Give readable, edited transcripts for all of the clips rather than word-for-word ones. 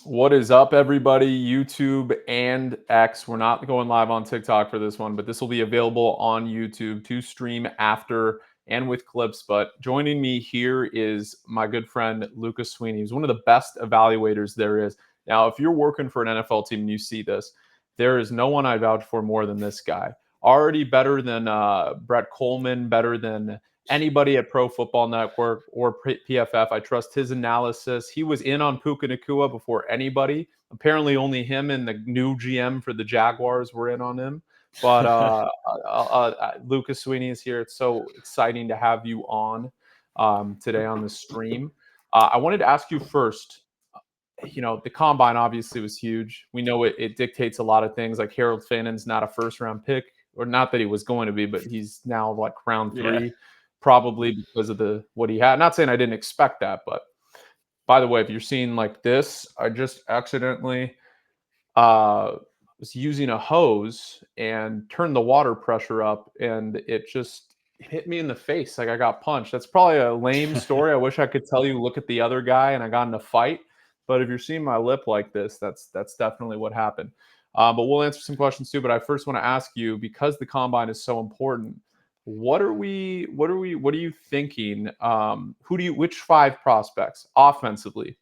What is up, everybody? YouTube and X. We're not going live on TikTok for this one, but this will be available on YouTube to stream after and with clips. But joining me here is my good friend Lucas Sweeney. He's one of the best evaluators there is. Now, if you're working for an NFL team and you see this, there is no one I vouch for more than this guy. Already better than Brett Coleman, better than anybody at Pro Football Network or PFF. I trust his analysis. He was in on Puka Nacua before anybody. Apparently, only him and the new GM for the Jaguars were in on him. But Lucas Sweeney is here. It's so exciting to have you on today on the stream. I wanted to ask you first. The combine obviously was huge. We know it dictates a lot of things. Like Harold Fannon's not a first round pick, or not that he was going to be, but he's now like round 3. Yeah. Probably because of what he had. Not saying I didn't expect that, but by the way, if you're seeing like this, I just accidentally was using a hose and turned the water pressure up, and it just hit me in the face like I got punched. That's probably a lame story. I wish I could tell you, look at the other guy and I got in a fight. But if you're seeing my lip like this, that's definitely what happened. But we'll answer some questions too. But I first want to ask you, because the combine is so important, what are you thinking? Which 5 prospects offensively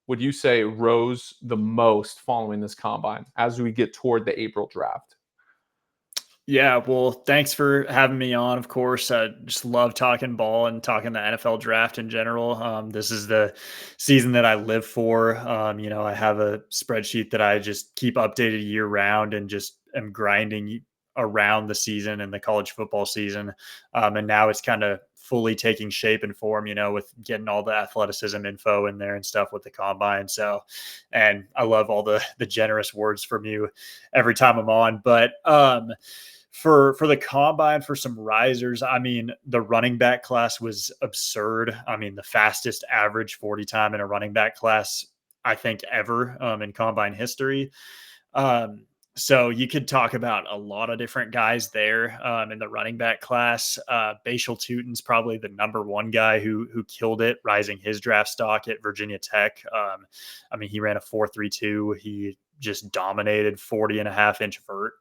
would you say rose the most following this combine as we get toward the April draft? Yeah, well, thanks for having me on. Of course, I just love talking ball and talking the NFL draft in general. This is the season that I live for. I have a spreadsheet that I just keep updated year round and just am grinding around the season and the college football season. And now it's kind of fully taking shape and form, with getting all the athleticism info in there and stuff with the combine. So, and I love all the generous words from you every time I'm on. But for the combine, for some risers, I mean, the running back class was absurd. I mean, the fastest average 40 time in a running back class, I think, ever in combine history. So you could talk about a lot of different guys there in the running back class. Bechel Tutin's probably the number one guy who killed it, rising his draft stock at Virginia Tech. I mean, he ran a 4.32. He just dominated 40.5-inch vert.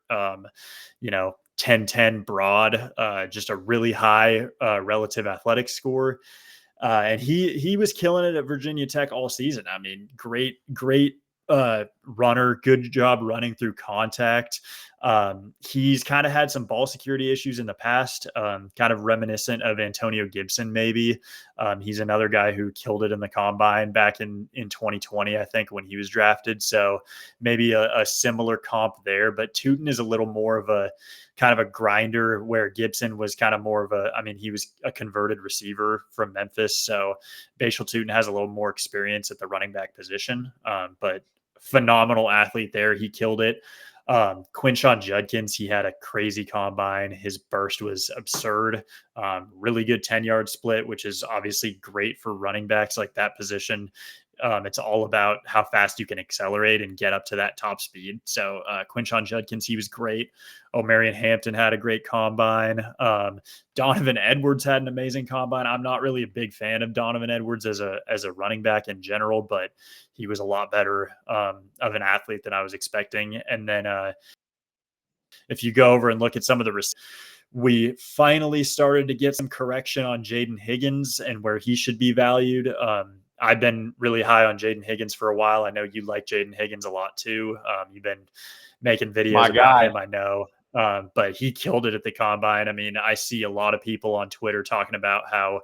10-10 broad, just a really high relative athletic score. And he was killing it at Virginia Tech all season. I mean, great runner, good job running through contact. He's kind of had some ball security issues in the past, kind of reminiscent of Antonio Gibson, maybe. He's another guy who killed it in the combine back in 2020, I think, when he was drafted. So maybe a similar comp there, but Tutin is a little more of a kind of a grinder, where Gibson was kind of more of he was a converted receiver from Memphis. So Bechel Tutin has a little more experience at the running back position, but phenomenal athlete there. He killed it. Quinshon Judkins, he had a crazy combine. His burst was absurd. Really good 10-yard split, which is obviously great for running backs like that position. It's all about how fast you can accelerate and get up to that top speed. So Quinshon Judkins, he was great. O'Marion Hampton had a great combine. Donovan Edwards had an amazing combine. I'm not really a big fan of Donovan Edwards as a running back in general, but he was a lot better of an athlete than I was expecting. And then if you go over and look at some of the we finally started to get some correction on Jayden Higgins and where he should be valued. I've been really high on Jayden Higgins for a while. I know you like Jayden Higgins a lot too. You've been making videos about him, I know. But he killed it at the combine. I mean, I see a lot of people on Twitter talking about how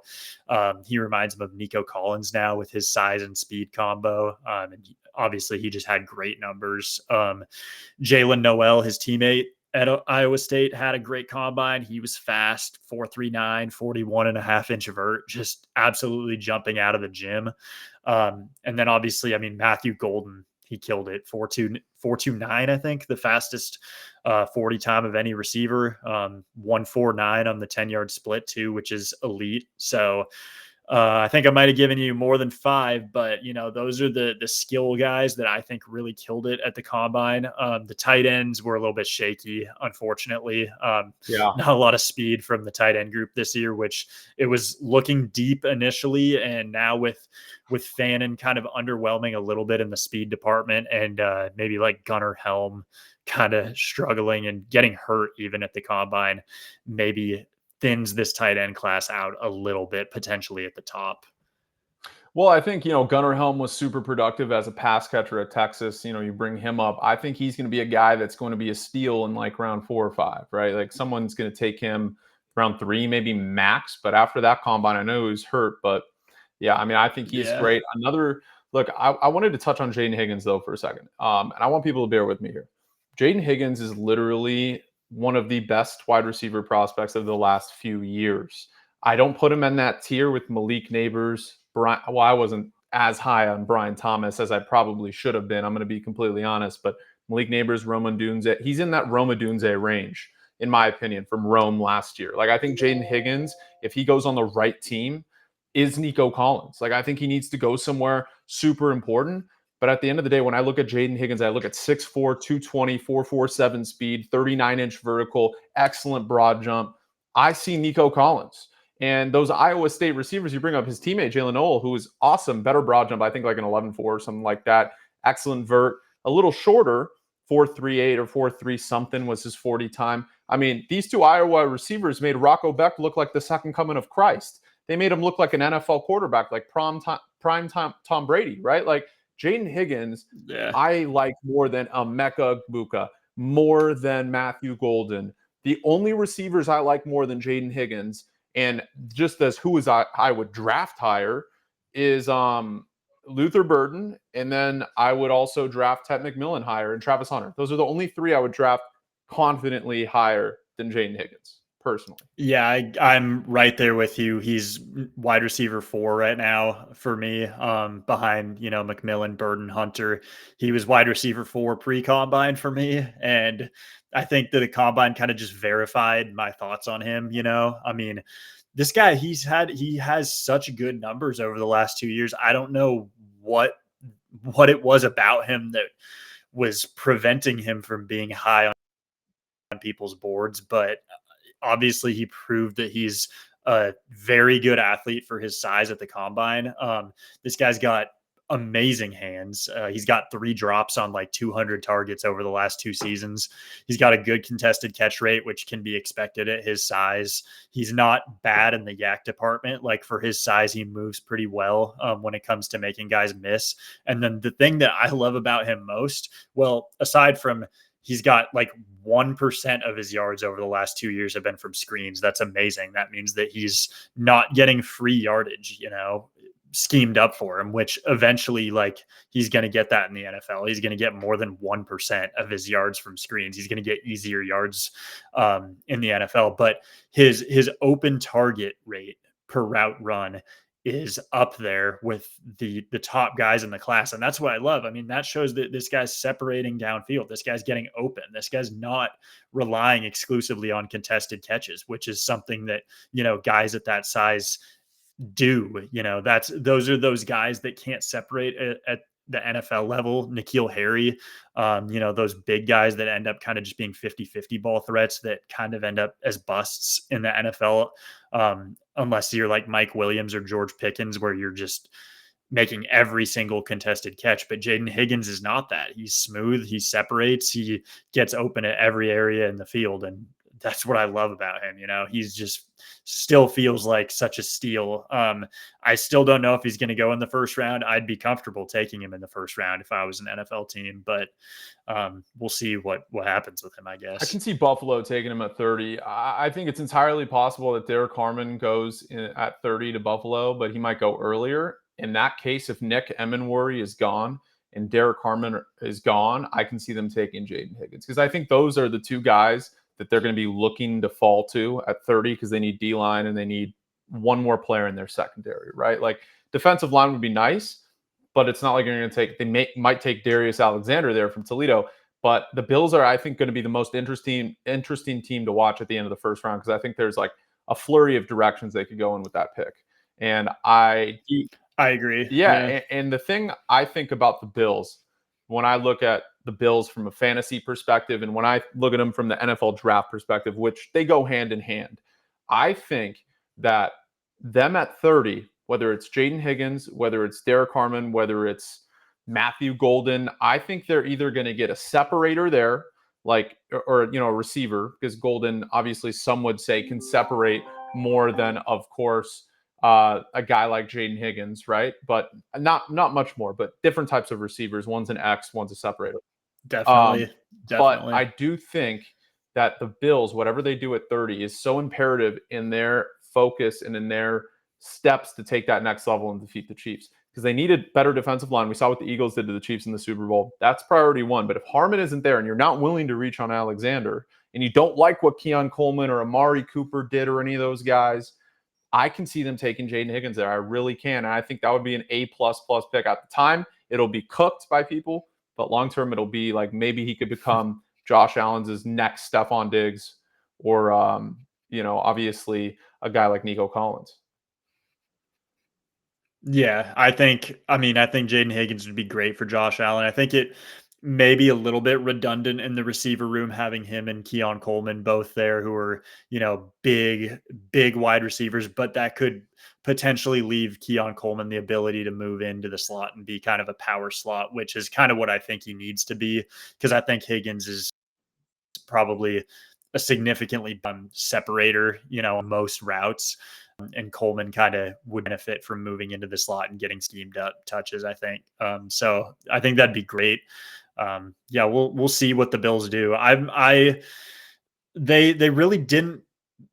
he reminds them of Nico Collins now with his size and speed combo. And obviously, he just had great numbers. Jalen Noel, his teammate at Iowa State, had a great combine. He was fast, 4.39, 41.5-inch vert, just absolutely jumping out of the gym. And then obviously, I mean, Matthew Golden, he killed it. 4.29, I think, the fastest 40 time of any receiver. 1.49 on the 10-yard split too, which is elite. So I think I might have given you more than 5, but those are the skill guys that I think really killed it at the combine. The tight ends were a little bit shaky, unfortunately. Yeah. Not a lot of speed from the tight end group this year, which it was looking deep initially, and now with Fannin kind of underwhelming a little bit in the speed department, and maybe like Gunnar Helm kind of struggling and getting hurt even at the combine, maybe thins this tight end class out a little bit potentially at the top. Well, I think, Gunnar Helm was super productive as a pass catcher at Texas. You bring him up. I think he's going to be a guy that's going to be a steal in like round 4 or 5, right? Like someone's going to take him round 3, maybe max. But after that combine, I know he was hurt. But yeah, I mean, I think he's great. Look, I wanted to touch on Jayden Higgins, though, for a second. And I want people to bear with me here. Jayden Higgins is literally one of the best wide receiver prospects of the last few years. I don't put him in that tier with Malik Neighbors. I wasn't as high on Brian Thomas as I probably should have been. I'm going to be completely honest. But Malik Neighbors, Rome Odunze, he's in that Rome Odunze range, in my opinion, from Rome last year. Like, I think Jayden Higgins, if he goes on the right team, is Nico Collins. Like, I think he needs to go somewhere super important. But at the end of the day, when I look at Jayden Higgins, I look at 6'4", 220, 4.47 speed, 39-inch vertical, excellent broad jump. I see Nico Collins. And those Iowa State receivers, you bring up his teammate, Jalen Noel, who is awesome, better broad jump, I think like an 11.4 or something like that. Excellent vert, a little shorter, 4.38 or 4.3 something was his 40 time. I mean, these two Iowa receivers made Rocco Bech look like the second coming of Christ. They made him look like an NFL quarterback, like prime time Tom Brady, right? Like, Jayden Higgins, I like more than Emeka Puka, more than Matthew Golden. The only receivers I like more than Jayden Higgins, and just as who is I would draft higher, is Luther Burden, and then I would also draft Ted McMillan higher and Travis Hunter. Those are the only 3 I would draft confidently higher than Jayden Higgins, personally. Yeah, I'm right there with you. He's wide receiver 4 right now for me, behind, McMillan, Burden, Hunter. He was wide receiver 4 pre-combine for me. And I think that the combine kind of just verified my thoughts on him. I mean, this guy, he has such good numbers over the last 2 years. I don't know what it was about him that was preventing him from being high on people's boards, but obviously he proved that he's a very good athlete for his size at the combine. This guy's got amazing hands. He's got 3 drops on like 200 targets over the last 2 seasons. He's got a good contested catch rate, which can be expected at his size. He's not bad in the yak department. Like, for his size, he moves pretty well when it comes to making guys miss. And then the thing that I love about him most, well, aside from he's got like 1% of his yards over the last 2 years have been from screens. That's amazing. That means that he's not getting free yardage, schemed up for him, which eventually, like, he's going to get that in the NFL. He's going to get more than 1% of his yards from screens. He's going to get easier yards in the NFL. But his open target rate per route run is up there with the top guys in the class. And that's what I love. I mean, that shows that this guy's separating downfield. This guy's getting open. This guy's not relying exclusively on contested catches, which is something that, guys at that size do. Those are those guys that can't separate at the NFL level. N'Keal Harry, those big guys that end up kind of just being 50-50 ball threats that kind of end up as busts in the NFL. Unless you're like Mike Williams or George Pickens, where you're just making every single contested catch. But Jayden Higgins is not that. He's smooth. He separates. He gets open at every area in the field. And that's what I love about him. He's just still feels like such a steal. I still don't know if he's going to go in the first round. I'd be comfortable taking him in the first round if I was an NFL team, but we'll see what happens with him, I guess. I can see Buffalo taking him at 30. I think it's entirely possible that Derek Harmon goes at 30 to Buffalo, but he might go earlier. In that case, if Nick Emenworry is gone and Derek Harmon is gone, I can see them taking Jayden Higgins, because I think those are the 2 guys that they're going to be looking to fall to at 30, because they need D-line and they need one more player in their secondary, right? Like, defensive line would be nice, but it's not like you're going to take, might take Darius Alexander there from Toledo, but the Bills are, I think, going to be the most interesting team to watch at the end of the first round, because I think there's like a flurry of directions they could go in with that pick. And I agree. yeah, and the thing I think about the Bills, when I look at the Bills from a fantasy perspective and when I look at them from the NFL draft perspective, which they go hand in hand, I think that them at 30, whether it's Jayden Higgins, whether it's Derek Harmon, whether it's Matthew Golden, I think they're either going to get a separator there, like, or a receiver, because Golden, obviously, some would say can separate more than, of course, a guy like Jayden Higgins, right? But not much more, but different types of receivers. One's an X, one's a separator. Definitely. But I do think that the Bills, whatever they do at 30, is so imperative in their focus and in their steps to take that next level and defeat the Chiefs, because they needed better defensive line. We saw what the Eagles did to the Chiefs in the Super Bowl. That's priority one. But if Harmon isn't there and you're not willing to reach on Alexander and you don't like what Keon Coleman or Amari Cooper did or any of those guys, I can see them taking Jayden Higgins there. I really can. And I think that would be an A++ pick. At the time, it'll be cooked by people, but long term, it'll be like maybe he could become Josh Allen's next Stephon Diggs, or obviously a guy like Nico Collins. Yeah, I think Jayden Higgins would be great for Josh Allen. I think it may be a little bit redundant in the receiver room having him and Keon Coleman both there, who are, big wide receivers, but that could potentially leave Keon Coleman the ability to move into the slot and be kind of a power slot, which is kind of what I think he needs to be, because I think Higgins is probably a significantly separator, most routes. And Coleman kind of would benefit from moving into the slot and getting schemed up touches, I think. So I think that'd be great. We'll see what the Bills do. They really didn't.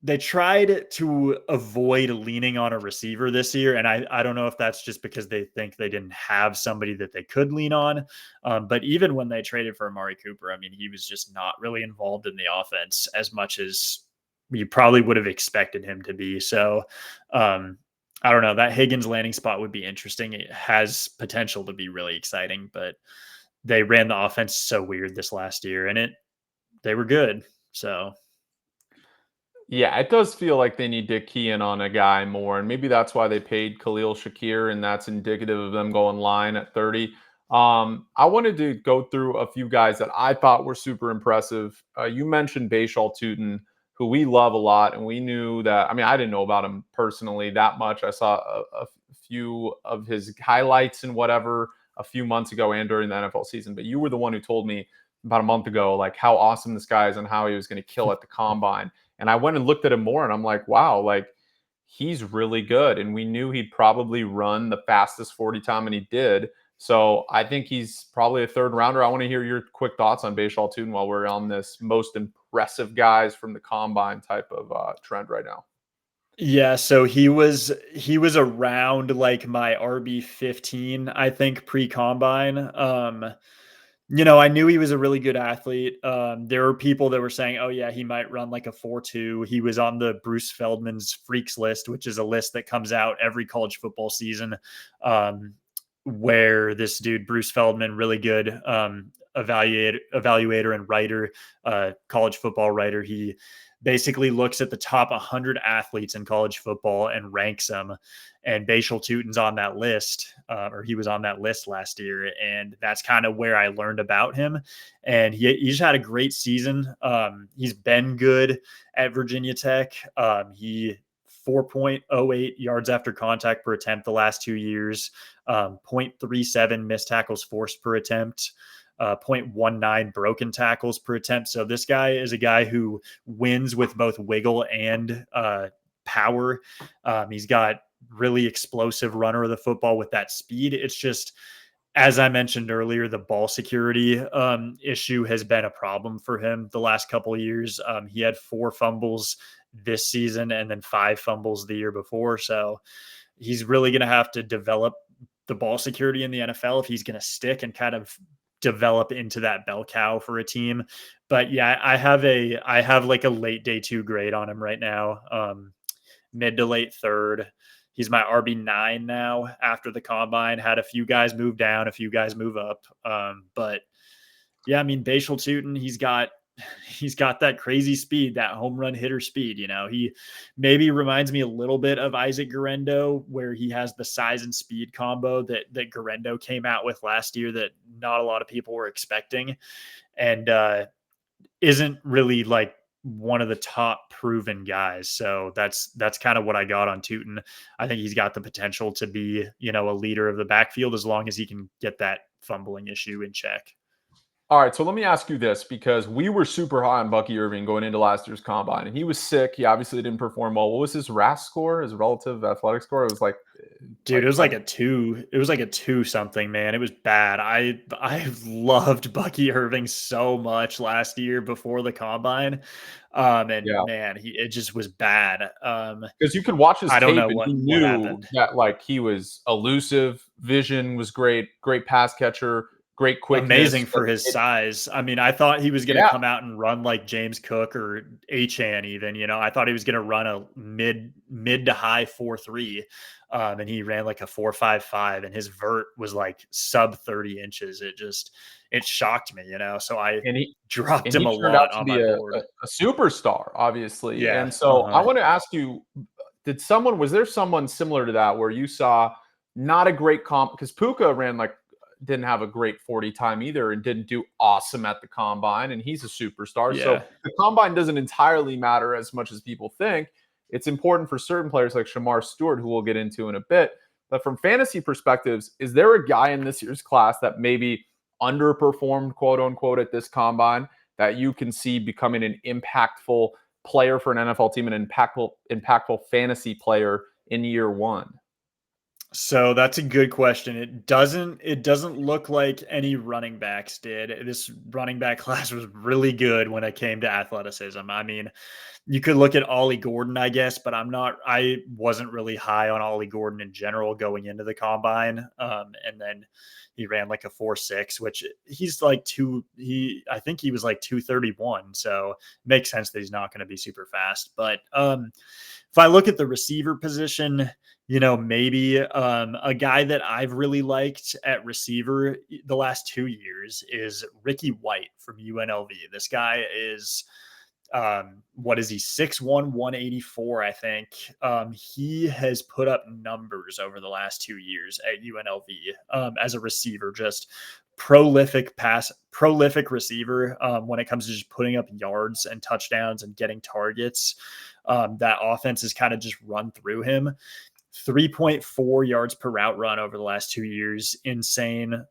They tried to avoid leaning on a receiver this year, and I don't know if that's just because they think they didn't have somebody that they could lean on. But even when they traded for Amari Cooper, I mean, he was just not really involved in the offense as much as you probably would have expected him to be. So I don't know. That Higgins landing spot would be interesting. It has potential to be really exciting, but they ran the offense so weird this last year, and they were good. So yeah, it does feel like they need to key in on a guy more, and maybe that's why they paid Khalil Shakir, and that's indicative of them going line at 30. I wanted to go through a few guys that I thought were super impressive. You mentioned Bechal Tootin, who we love a lot, and we knew that. I mean, I didn't know about him personally that much. I saw a few of his highlights and whatever a few months ago and during the NFL season, but you were the one who told me about a month ago, like how awesome this guy is and how he was going to kill at the combine. And I went and looked at him more, and I'm like, wow, like he's really good. And we knew he'd probably run the fastest 40 time, and he did. So I think he's probably a third rounder. I want to hear your quick thoughts on Bechal Tootin while we're on this most impressive guys from the combine type of trend right now. Yeah, so he was around like my RB15, I think, pre-combine. I knew he was a really good athlete. There were people that were saying, oh yeah, he might run like a 4.2. He was on the Bruce Feldman's freaks list, which is a list that comes out every college football season, where this dude, Bruce Feldman, really good evaluator and writer, college football writer. He basically looks at the top 100 athletes in college football and ranks them. And Bechal Tootin's on that list, or he was on that list last year. And that's kind of where I learned about him. And he's had a great season. He's been good at Virginia Tech. He 4.08 yards after contact per attempt the last 2 years, 0.37 missed tackles forced per attempt, 0.19 broken tackles per attempt. So this guy is a guy who wins with both wiggle and power. He's got really explosive runner of the football with that speed. It's just, as I mentioned earlier, the ball security issue has been a problem for him the last couple of years. He had 4 fumbles this season and then 5 fumbles the year before. So he's really going to have to develop the ball security in the NFL if he's going to stick and kind of develop into that bell cow for a team. But yeah, I have like a late day 2 grade on him right now. Mid to late third. He's my RB9 now after the combine. Had a few guys move down, a few guys move up. But yeah, I mean, Bechal Tootin, he's got he's got that crazy speed, that home run hitter speed. He maybe reminds me a little bit of Isaac Guerrero, where he has the size and speed combo that Guerrero came out with last year that not a lot of people were expecting, and isn't really like one of the top proven guys. So that's kind of what I got on Tootin. I think he's got the potential to be, a leader of the backfield as long as he can get that fumbling issue in check. All right, so let me ask you this, because we were super high on Bucky Irving going into last year's combine, and he was sick. He obviously didn't perform well. What was his RAS score, his relative athletic score? It was like, dude, it was like a 2. It was like a 2 something, man. It was bad. I loved Bucky Irving so much last year before the combine. And yeah, man, it just was bad. because you could watch his I don't tape know and what he knew happened. that like he was elusive, vision was great, great pass catcher, great quickness. Amazing for his size. I mean, I thought he was going to Yeah, come out and run like James Cook or Achan even, I thought he was going to run a mid to high 4.3. And he ran like a 4.55, and his vert was like sub 30 inches. It shocked me, So I and he dropped and him he a turned out lot to on be my a board. superstar, obviously. Yeah. And so I want to ask you, was there someone similar to that where you saw not a great comp? Because Puka didn't have a great 40 time either and didn't do awesome at the combine, and he's a superstar. So Yeah. the combine doesn't entirely matter as much as people think. It's important for certain players like Shamar Stewart, who we'll get into in a bit. But from fantasy perspectives, is there a guy in this year's class that maybe underperformed, quote unquote, at this combine that you can see becoming an impactful player for an NFL team, an impactful fantasy player in year one? So that's a good question. It doesn't look like any running backs did. This running back class was really good when it came to athleticism. I mean, you could look at Ollie Gordon, I guess, but I wasn't really high on Ollie Gordon in general going into the combine. And then he ran like a 4.6, which I think he was like 231. So it makes sense that he's not going to be super fast. But if I look at the receiver position, maybe a guy that I've really liked at receiver the last 2 years is Ricky White from UNLV. This guy is, what is he, 6'1", 184, I think. He has put up numbers over the last 2 years at UNLV as a receiver, just prolific receiver when it comes to just putting up yards and touchdowns and getting targets. That offense has kind of just run through him. 3.4 yards per route run over the last 2 years. Insane.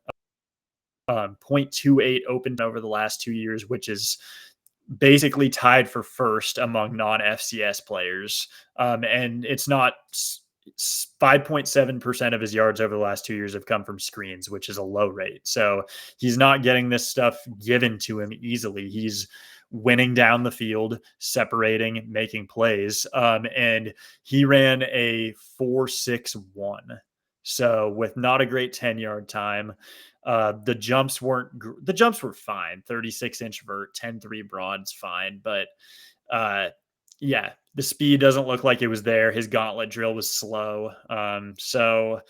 0.28 open over the last 2 years, which is basically tied for first among non-FCS players. And it's not 5.7% of his yards over the last 2 years have come from screens, which is a low rate. So he's not getting this stuff given to him easily. He's winning down the field, separating, making plays. And he ran a 4.61. So with not a great 10-yard time, the jumps were fine. 36-inch vert, 10.3 broad's fine. But yeah, the speed doesn't look like it was there. His gauntlet drill was slow. So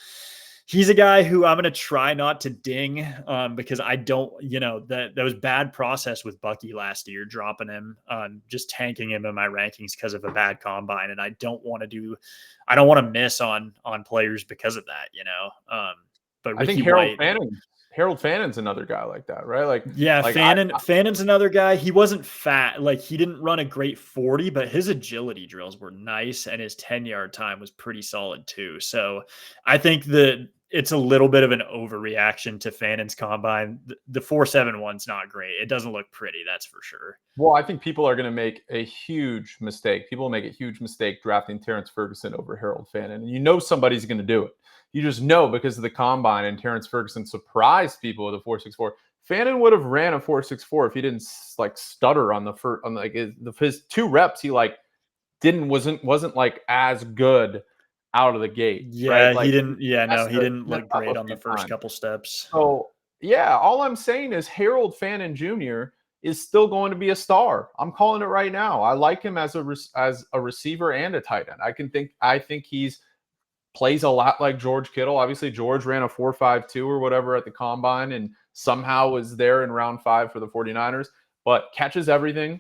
he's a guy who I'm going to try not to ding because I don't, that was bad process with Bucky last year, dropping him, just tanking him in my rankings because of a bad combine. And I don't want to miss on players because of that, but I think Ricky White. Harold Fannon's another guy like that, right? Yeah, Like Fannon's another guy. He wasn't fat. Like, he didn't run a great 40, but his agility drills were nice, and his 10-yard time was pretty solid too. So I think that it's a little bit of an overreaction to Fannon's combine. The 4.71's not great. It doesn't look pretty, that's for sure. Well, I think people are going to make a huge mistake. People make a huge mistake drafting Terrence Ferguson over Harold Fannon. And somebody's going to do it. You just know because of the combine, and Terrence Ferguson surprised people with a 4.64. Fannon would have ran a 4.64 if he didn't stutter on the first, on his 2 reps. He wasn't like as good out of the gate. Yeah, right? he didn't. Yeah, no, he didn't Messed look up great a on the few first times. couple steps. So yeah, all I'm saying is Harold Fannin Jr. is still going to be a star. I'm calling it right now. I like him as a receiver and a tight end. I think he's plays a lot like George Kittle. Obviously, George ran a 4.52 or whatever at the combine and somehow was there in round 5 for the 49ers. but catches everything.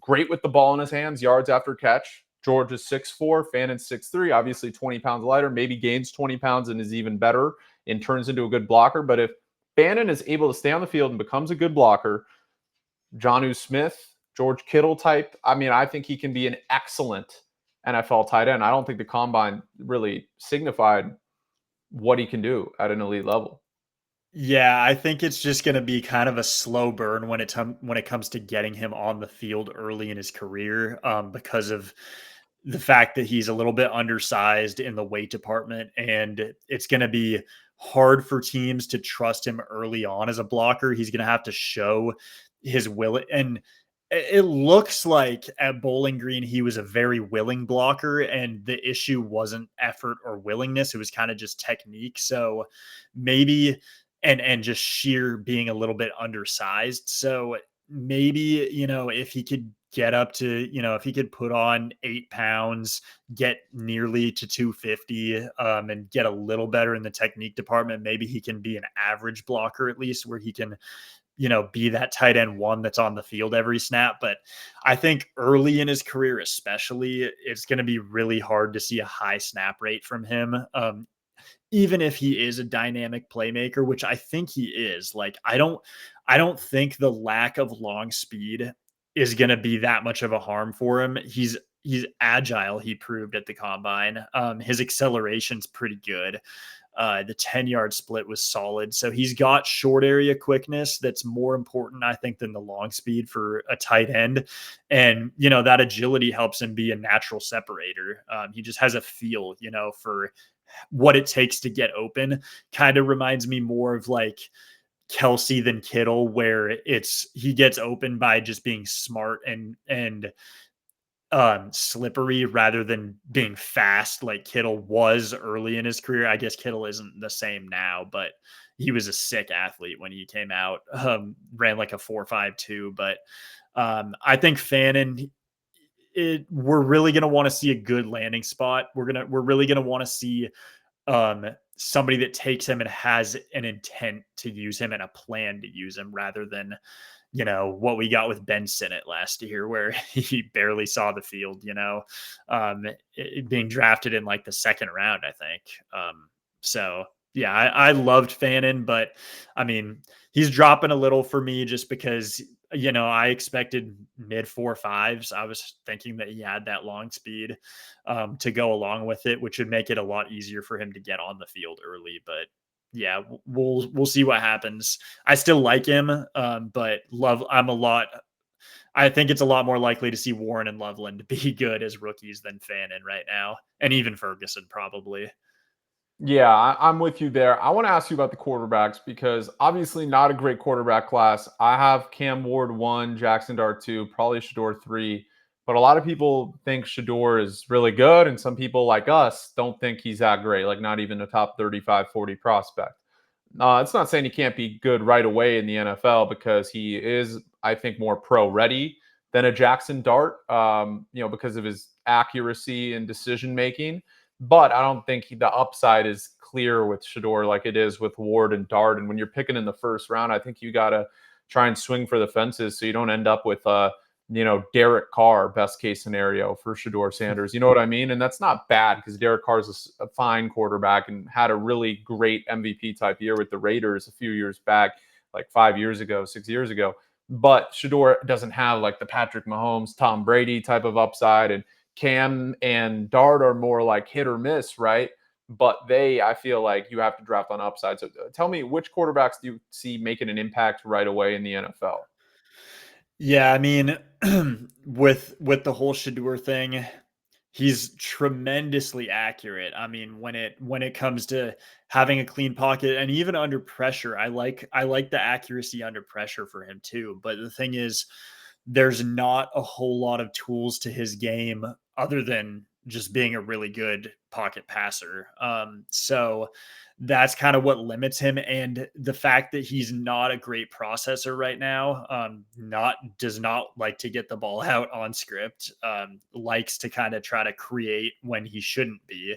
Great with the ball in his hands, yards after catch. George is 6'4", Fannon's 6'3", obviously 20 pounds lighter, maybe gains 20 pounds and is even better and turns into a good blocker. But if Fannon is able to stay on the field and becomes a good blocker, Jonnu Smith, George Kittle type, I mean, I think he can be an excellent NFL tight end. I don't think the combine really signified what he can do at an elite level. Yeah, I think it's just going to be kind of a slow burn when when it comes to getting him on the field early in his career, because of the fact that he's a little bit undersized in the weight department, and it's going to be hard for teams to trust him early on as a blocker. He's going to have to show his will, and it looks like at Bowling Green he was a very willing blocker, and the issue wasn't effort or willingness; it was kind of just technique. So maybe and just sheer being a little bit undersized. So maybe, if he could get up to, if he could put on 8 pounds, get nearly to 250, and get a little better in the technique department, maybe he can be an average blocker at least, where he can, be that tight end one that's on the field every snap. But I think early in his career, especially, it's going to be really hard to see a high snap rate from him. Even if he is a dynamic playmaker, which I think he is. Like, I don't think the lack of long speed is going to be that much of a harm for him. He's agile. He proved at the combine. His acceleration's pretty good. The 10-yard split was solid. So he's got short area quickness that's more important, I think, than the long speed for a tight end. And, that agility helps him be a natural separator. He just has a feel, for what it takes to get open. Kind of reminds me more of like Kelsey than Kittle, where he gets open by just being smart and slippery rather than being fast like Kittle was early in his career. I guess Kittle isn't the same now, but he was a sick athlete when he came out. Ran like a 4.52, but I think Fannon, we're really going to want to see a good landing spot. We're really going to want to see somebody that takes him and has an intent to use him and a plan to use him, rather than, what we got with Ben Sinnott last year, where he barely saw the field, being drafted in like the second round, I think. So yeah, I loved Fannon, but I mean, he's dropping a little for me just because, I expected mid 4.5s. I was thinking that he had that long speed to go along with it, which would make it a lot easier for him to get on the field early. But yeah, we'll see what happens. I still like him, but I think it's a lot more likely to see Warren and Loveland be good as rookies than Fannon right now, and even Ferguson probably. Yeah, I'm with you there. I want to ask you about the quarterbacks because obviously not a great quarterback class. I have Cam Ward 1, Jackson Dart 2, probably Shador 3. But a lot of people think Shador is really good, and some people like us don't think he's that great, like not even a top 35, 40 prospect. It's not saying he can't be good right away in the NFL because he is, I think, more pro ready than a Jackson Dart, because of his accuracy and decision making. But I don't think the upside is clear with Shador like it is with Ward and Dart. And when you're picking in the first round, I think you got to try and swing for the fences so you don't end up with Derek Carr, best case scenario for Shador Sanders. You know what I mean? And that's not bad because Derek Carr is a fine quarterback and had a really great MVP type year with the Raiders a few years back, like 5 years ago, 6 years ago. But Shador doesn't have like the Patrick Mahomes, Tom Brady type of upside. And Cam and Dart are more like hit or miss, right? But I feel like you have to draft on upside. So tell me, which quarterbacks do you see making an impact right away in the NFL? Yeah, I mean, with the whole Shador thing, he's tremendously accurate. I mean, when it comes to having a clean pocket and even under pressure, I like the accuracy under pressure for him too. But the thing is, there's not a whole lot of tools to his game other than just being a really good pocket passer. So that's kind of what limits him. And the fact that he's not a great processor right now, does not like to get the ball out on script, likes to kind of try to create when he shouldn't be.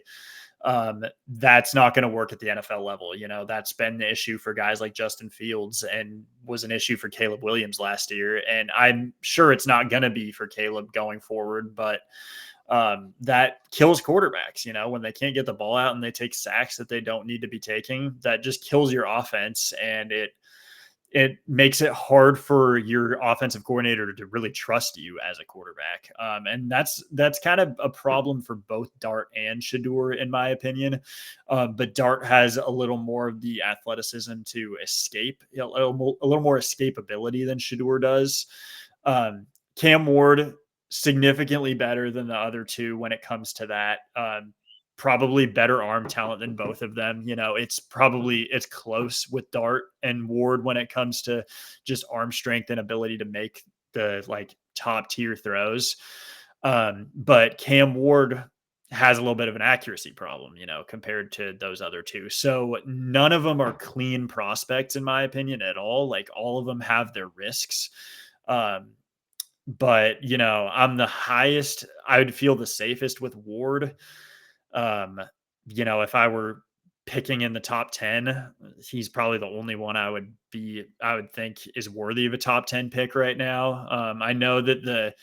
That's not going to work at the NFL level. You know, that's been the issue for guys like Justin Fields and was an issue for Caleb Williams last year. And I'm sure it's not going to be for Caleb going forward, but that kills quarterbacks, you know, when they can't get the ball out and they take sacks that they don't need to be taking. That just kills your offense, and it makes it hard for your offensive coordinator to really trust you as a quarterback. And that's kind of a problem for both Dart and Shador, in my opinion. But Dart has a little more of the athleticism to escape, a little more escapability than Shador does. Cam Ward, significantly better than the other two when it comes to that. Probably better arm talent than both of them. You know, it's close with Dart and Ward when it comes to just arm strength and ability to make the like top tier throws. But Cam Ward has a little bit of an accuracy problem, you know, compared to those other two. So none of them are clean prospects, in my opinion, at all. Like, all of them have their risks. But, you know, I'm the highest. I would feel the safest with Ward. You know, if I were picking in the top 10, he's probably the only one I would think is worthy of a top 10 pick right now. I know that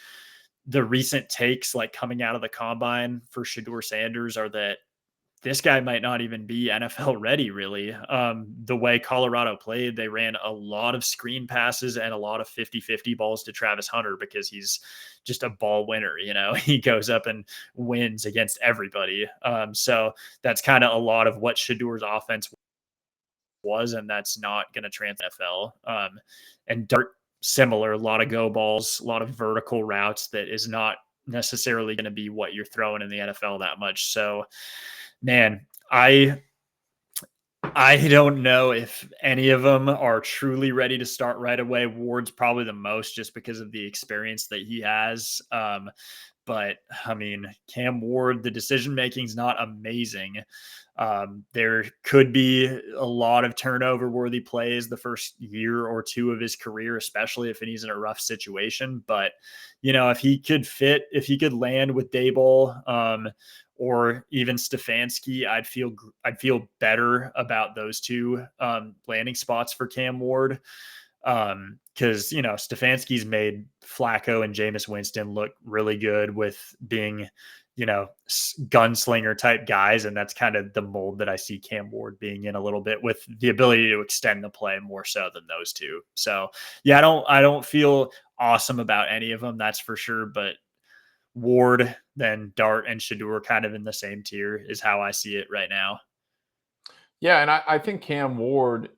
the recent takes, like coming out of the combine for Shador Sanders, are that this guy might not even be NFL ready, really. The way Colorado played, they ran a lot of screen passes and a lot of 50-50 balls to Travis Hunter because he's just a ball winner. You know, he goes up and wins against everybody. So that's kind of a lot of what Shador's offense was, and that's not going to translate NFL. And Dart, similar, a lot of go balls, a lot of vertical routes that is not necessarily going to be what you're throwing in the NFL that much. So, man, I don't know if any of them are truly ready to start right away. Ward's probably the most, just because of the experience that he has. But I mean, Cam Ward, the decision making is not amazing. There could be a lot of turnover worthy plays the first year or two of his career, especially if he's in a rough situation. But, you know, if he could land with Daboll, or even Stefanski, I'd feel better about those two landing spots for Cam Ward. Because, you know, Stefanski's made Flacco and Jameis Winston look really good with being, you know, gunslinger type guys. And that's kind of the mold that I see Cam Ward being in a little bit, with the ability to extend the play more so than those two. So, yeah, I don't feel awesome about any of them, that's for sure. But Ward, then Dart, and Shador kind of in the same tier is how I see it right now. Yeah, and I think Cam Ward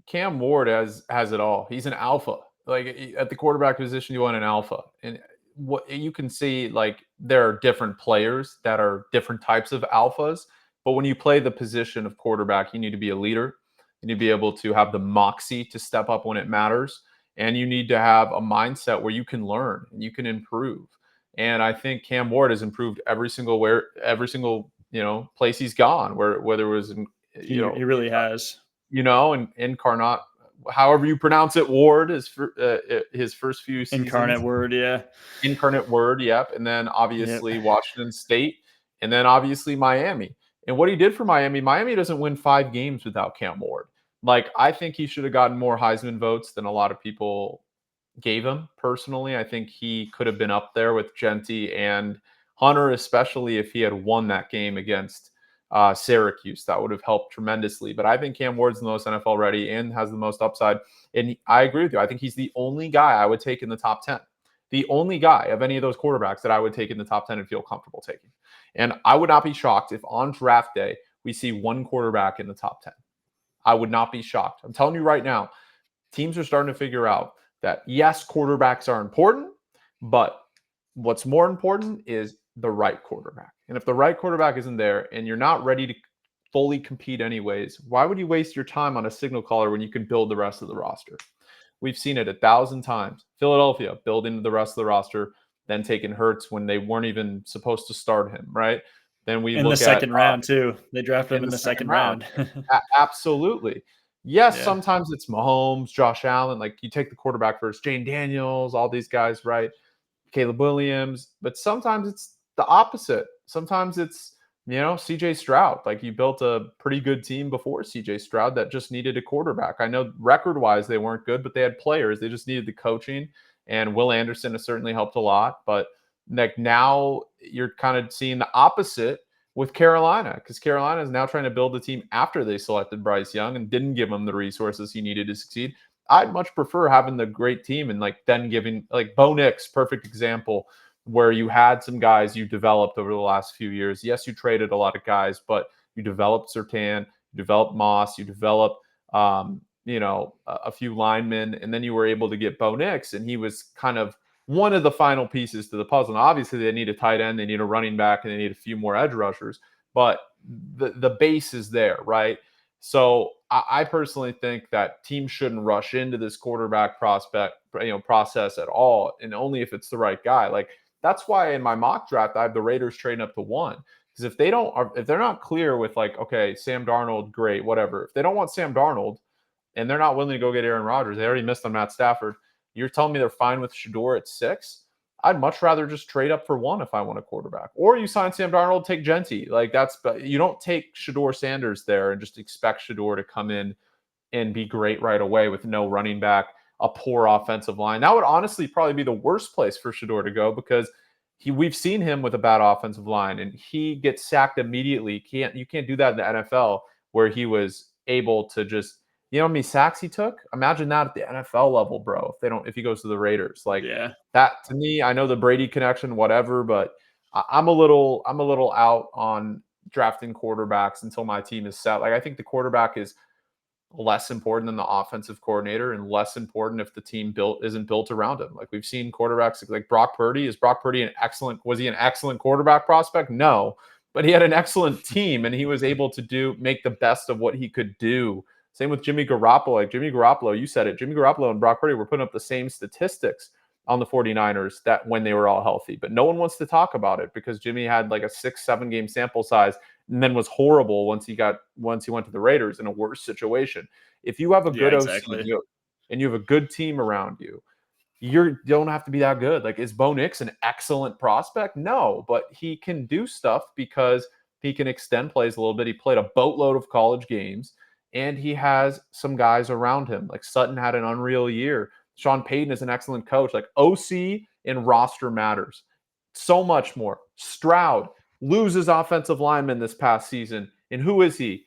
has it all. He's an alpha. Like, at the quarterback position, you want an alpha. And what you can see, like, there are different players that are different types of alphas. But when you play the position of quarterback, you need to be a leader. You need to be able to have the moxie to step up when it matters. And you need to have a mindset where you can learn and you can improve. And I think Cam Ward has improved every single place he's gone, whether it was in, He really has. And Incarnate, however you pronounce it, Ward is his first few seasons. Incarnate Word, yeah. Incarnate Word, yep. And then obviously Washington State, and then obviously Miami. And what he did for Miami doesn't win 5 games without Cam Ward. Like, I think he should have gotten more Heisman votes than a lot of people gave him. Personally, I think he could have been up there with Genty and Hunter, especially if he had won that game against Syracuse. That would have helped tremendously. But I think Cam Ward's the most NFL ready and has the most upside. And I agree with you. I think he's the only guy I would take in the top 10. The only guy of any of those quarterbacks that I would take in the top 10 and feel comfortable taking. And I would not be shocked if on draft day we see one quarterback in the top 10. I would not be shocked. I'm telling you right now, teams are starting to figure out that, yes, quarterbacks are important, but what's more important is the right quarterback. And if the right quarterback isn't there and you're not ready to fully compete anyways, why would you waste your time on a signal caller when you can build the rest of the roster? We've seen it 1,000 times. Philadelphia building the rest of the roster, then taking Hurts when they weren't even supposed to start him, right? Then we in look the second round too. They drafted him in the second round. Absolutely. Yes, yeah. Sometimes it's Mahomes, Josh Allen. Like, you take the quarterback first, Jane Daniels, all these guys, right? Caleb Williams. But sometimes it's the opposite. Sometimes it's CJ Stroud, like you built a pretty good team before CJ Stroud that just needed a quarterback. I know record wise they weren't good, but they had players. They just needed the coaching. And Will Anderson has certainly helped a lot. But like now you're kind of seeing the opposite with Carolina, because Carolina is now trying to build a team after they selected Bryce Young and didn't give him the resources he needed to succeed. I'd much prefer having the great team and like then giving like Bo Nix, perfect example, where you had some guys you developed over the last few years. Yes, you traded a lot of guys, but you developed Surtain, you developed Moss, you developed, a few linemen, and then you were able to get Bo Nix, and he was kind of one of the final pieces to the puzzle. And obviously, they need a tight end, they need a running back, and they need a few more edge rushers, but the base is there, right? So I personally think that teams shouldn't rush into this quarterback process at all, and only if it's the right guy. Like that's why in my mock draft I have the Raiders trading up to 1, because if they're not clear with like, okay, Sam Darnold, great, whatever. If they don't want Sam Darnold and they're not willing to go get Aaron Rodgers, they already missed on Matt Stafford. You're telling me they're fine with Shador at 6? I'd much rather just trade up for 1 if I want a quarterback. Or you sign Sam Darnold, take Genty. But you don't take Shador Sanders there and just expect Shador to come in and be great right away with no running back, a poor offensive line. That would honestly probably be the worst place for Shador to go, because we've seen him with a bad offensive line and he gets sacked immediately. You can't do that in the NFL, where he was able to just, how many sacks he took? Imagine that at the NFL level, bro. If he goes to the Raiders, like that to me, I know the Brady connection, whatever, but I'm a little out on drafting quarterbacks until my team is set. Like I think the quarterback is less important than the offensive coordinator, and less important if the team isn't built around him. Like we've seen quarterbacks like Brock Purdy. Was he an excellent quarterback prospect? No, but he had an excellent team and he was able to make the best of what he could do. Same with Jimmy Garoppolo. Like Jimmy Garoppolo, you said it. Jimmy Garoppolo and Brock Purdy were putting up the same statistics on the 49ers that when they were all healthy, but no one wants to talk about it because Jimmy had like a 6-7 game sample size and then was horrible once he went to the Raiders in a worse situation. If you have a good OC and you have a good team around you, you don't have to be that good. Like, is Bo Nix an excellent prospect? No, but he can do stuff because he can extend plays a little bit. He played a boatload of college games and he has some guys around him. Like Sutton had an unreal year. Sean Payton is an excellent coach. Like OC and roster matters so much more. Stroud loses offensive lineman this past season. And who is he?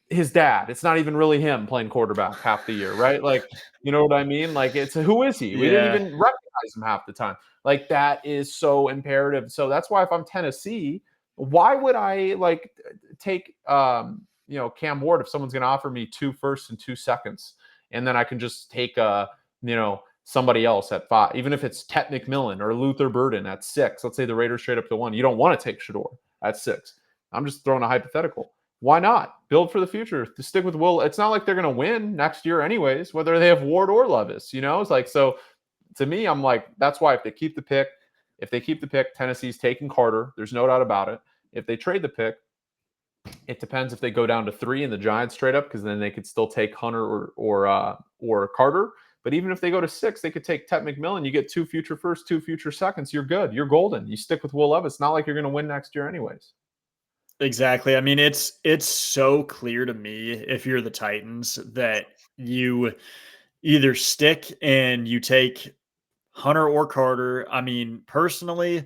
His dad. It's not even really him playing quarterback half the year, right? Like, you know what I mean? Like, who is he? We didn't even recognize him half the time. Like, that is so imperative. So that's why if I'm Tennessee, why would I like take Cam Ward if someone's going to offer me 2 firsts and 2 seconds, and then I can just take somebody else at 5, even if it's Tet McMillan or Luther Burden at 6. Let's say the Raiders trade up to 1. You don't want to take Shador at 6. I'm just throwing a hypothetical. Why not build for the future? To stick with Will, it's not like they're going to win next year anyways, whether they have Ward or Levis. It's like, so to me, I'm like, that's why if they keep the pick, Tennessee's taking Carter. There's no doubt about it. If they trade the pick, it depends if they go down to 3 and the Giants trade up, because then they could still take Hunter or Carter. But even if they go to 6, they could take Tet McMillan. You get 2 future firsts, 2 future seconds. You're good. You're golden. You stick with Will Levis. It's not like you're going to win next year anyways. Exactly. I mean, it's so clear to me, if you're the Titans, that you either stick and you take Hunter or Carter. I mean, personally,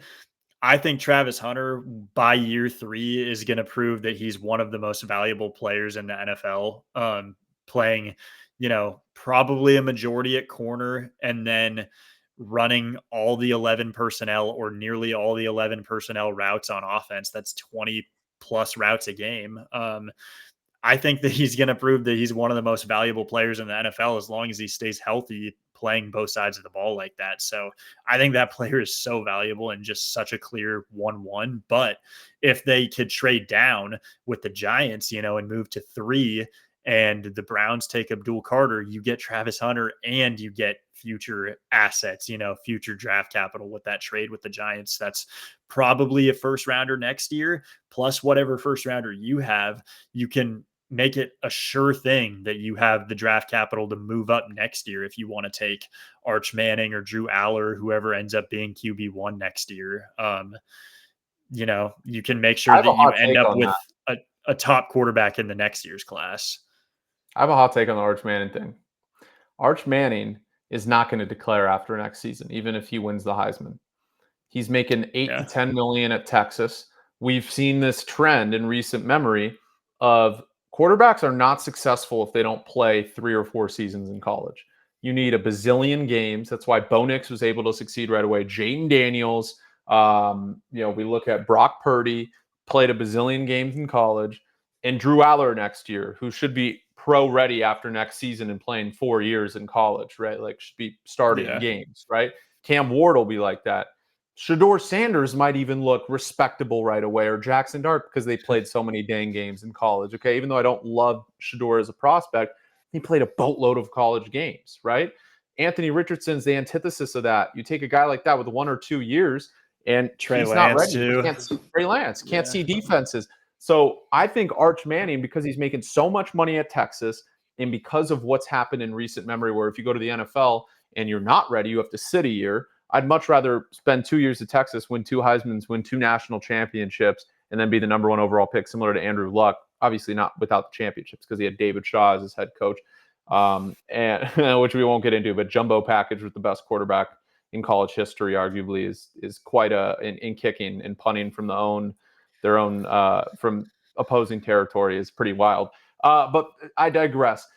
I think Travis Hunter by year 3 is going to prove that he's one of the most valuable players in the NFL, playing, probably a majority at corner and then running all the 11 personnel or nearly all the 11 personnel routes on offense. That's 20 plus routes a game. I think that he's going to prove that he's one of the most valuable players in the NFL as long as he stays healthy, playing both sides of the ball like that. So I think that player is so valuable and just such a clear 1-1. But if they could trade down with the Giants, and move to 3, and the Browns take Abdul Carter, you get Travis Hunter and you get future assets, future draft capital with that trade with the Giants. That's probably a first rounder next year, plus whatever first rounder you have. You can make it a sure thing that you have the draft capital to move up next year if you want to take Arch Manning or Drew Aller, whoever ends up being QB1 next year. you can make I sure have a that you hot end take up on with that. a top quarterback in the next year's class. I have a hot take on the Arch Manning thing. Arch Manning is not going to declare after next season, even if he wins the Heisman. He's making 8 to Yeah. 10 million at Texas. We've seen this trend in recent memory of quarterbacks are not successful if they don't play 3 or 4 seasons in college. You need a bazillion games. That's why Bo Nix was able to succeed right away. Jayden Daniels, we look at Brock Purdy, played a bazillion games in college, and Drew Aller next year, who should be pro ready after next season and playing 4 years in college, right? Like should be starting Yeah. games, right? Cam Ward will be like that. Shador Sanders might even look respectable right away, or Jackson Dart, because they played so many dang games in college. Okay, even though I don't love Shador as a prospect, he played a boatload of college games, right? Anthony Richardson's the antithesis of that. You take a guy like that with 1 or 2 years, and Trey he's not Lance ready. too. Can't see Trey Lance, can't Yeah. see defenses. So I think Arch Manning, because he's making so much money at Texas, and because of what's happened in recent memory, where if you go to the NFL and you're not ready, you have to sit a year. I'd much rather spend 2 years at Texas, win 2 Heismans, win 2 national championships, and then be the number 1 overall pick, similar to Andrew Luck. Obviously not without the championships because he had David Shaw as his head coach, and which we won't get into. But jumbo package with the best quarterback in college history, arguably, is quite in kicking and punting from their own from opposing territory is pretty wild. But I digress.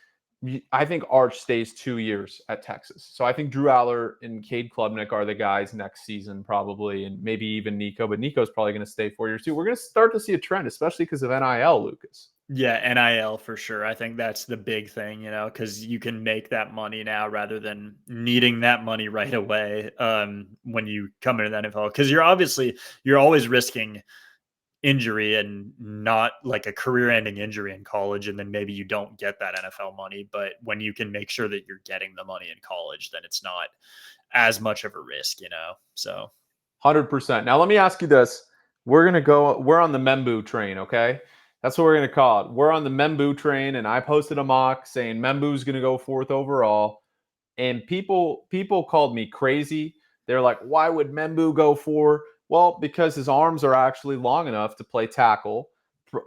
I think Arch stays 2 years at Texas. So I think Drew Aller and Cade Klubnik are the guys next season, probably, and maybe even Nico. But Nico's probably going to stay 4 years too. We're going to start to see a trend, especially because of NIL, Lucas. Yeah, NIL for sure. I think that's the big thing, because you can make that money now rather than needing that money right away when you come into the NFL. Because you're always risking injury and not like a career-ending injury in college, and then maybe you don't get that NFL money. But when you can make sure that you're getting the money in college, then it's not as much of a risk, So 100%. Now let me ask you this: we're on the Membou train, okay? That's what we're gonna call it. We're on the Membou train, and I posted a mock saying Membou's gonna go 4th overall, and people called me crazy. They're like, "Why would Membou go 4?" Well, because his arms are actually long enough to play tackle.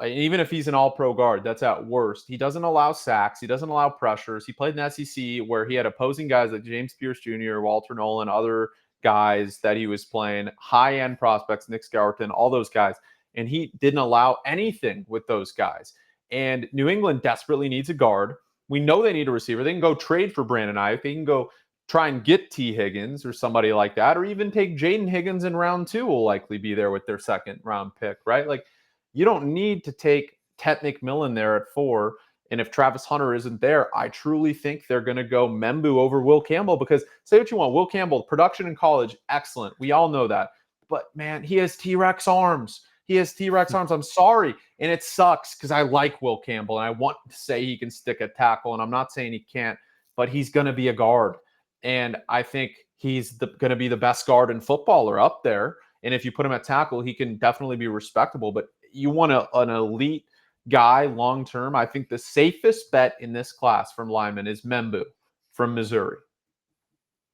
Even if he's an all-pro guard, that's at worst. He doesn't allow sacks. He doesn't allow pressures. He played in the SEC where he had opposing guys like James Pierce Jr., Walter Nolan, other guys that he was playing, high-end prospects, Nick Scourton, all those guys. And he didn't allow anything with those guys. And New England desperately needs a guard. We know they need a receiver. They can go trade for Brandon Ayuk. They can go try and get T. Higgins or somebody like that, or even take Jayden Higgins in round 2 will likely be there with their 2nd round pick, right? Like, you don't need to take Tet McMillan there at 4. And if Travis Hunter isn't there, I truly think they're going to go Membou over Will Campbell, because say what you want, Will Campbell, production in college, excellent. We all know that. But man, he has T-Rex arms. He has T-Rex arms. I'm sorry. And it sucks because I like Will Campbell and I want to say he can stick a tackle. And I'm not saying he can't, but he's going to be a guard. And I think he's going to be the best guard in football or up there. And if you put him at tackle, he can definitely be respectable. But you want an elite guy long term. I think the safest bet in this class from linemen is Membou from Missouri.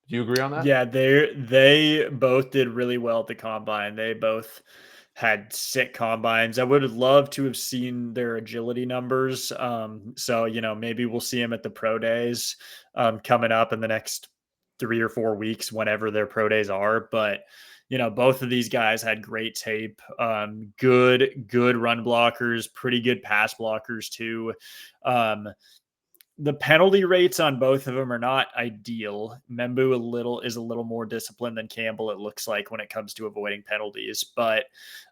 Do you agree on that? yeah, they both did really well at the combine. They both had sick combines. I would have loved to have seen their agility numbers. So maybe we'll see them at the pro days coming up in the next 3 or 4 weeks, whenever their pro days are. But both of these guys had great tape, good run blockers, pretty good pass blockers too. The penalty rates on both of them are not ideal. Membou is a little more disciplined than Campbell, it looks like, when it comes to avoiding penalties. But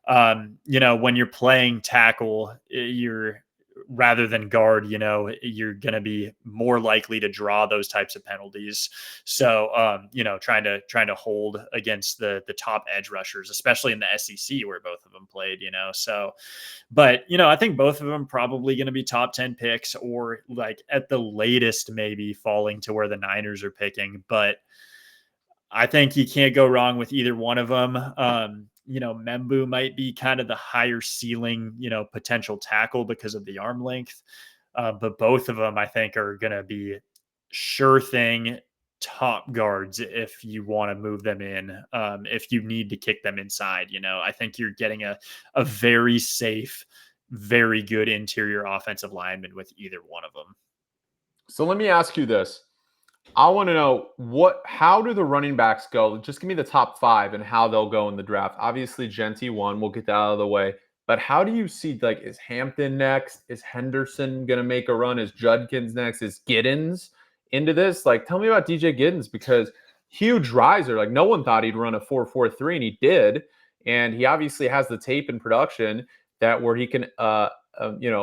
when you're playing tackle, you're rather than guard, you're going to be more likely to draw those types of penalties. So, trying to hold against the top edge rushers, especially in the SEC where both of them played, so, but, I think both of them probably going to be top 10 picks, or like at the latest, maybe falling to where the Niners are picking. But I think you can't go wrong with either one of them. Membou might be kind of the higher ceiling, potential tackle because of the arm length. But both of them, I think, are going to be sure thing top guards if you want to move them in, if you need to kick them inside. I think you're getting a very safe, very good interior offensive lineman with either one of them. So let me ask you this. I want to know how do the running backs go? Just give me the top 5 and how they'll go in the draft. Obviously, Genty won. We'll get that out of the way. But how do you see, like, is Hampton next? Is Henderson going to make a run? Is Judkins next? Is Giddens into this? Like, tell me about DJ Giddens, because huge riser. Like, no one thought he'd run a 4.43, and he did. And he obviously has the tape and production where he can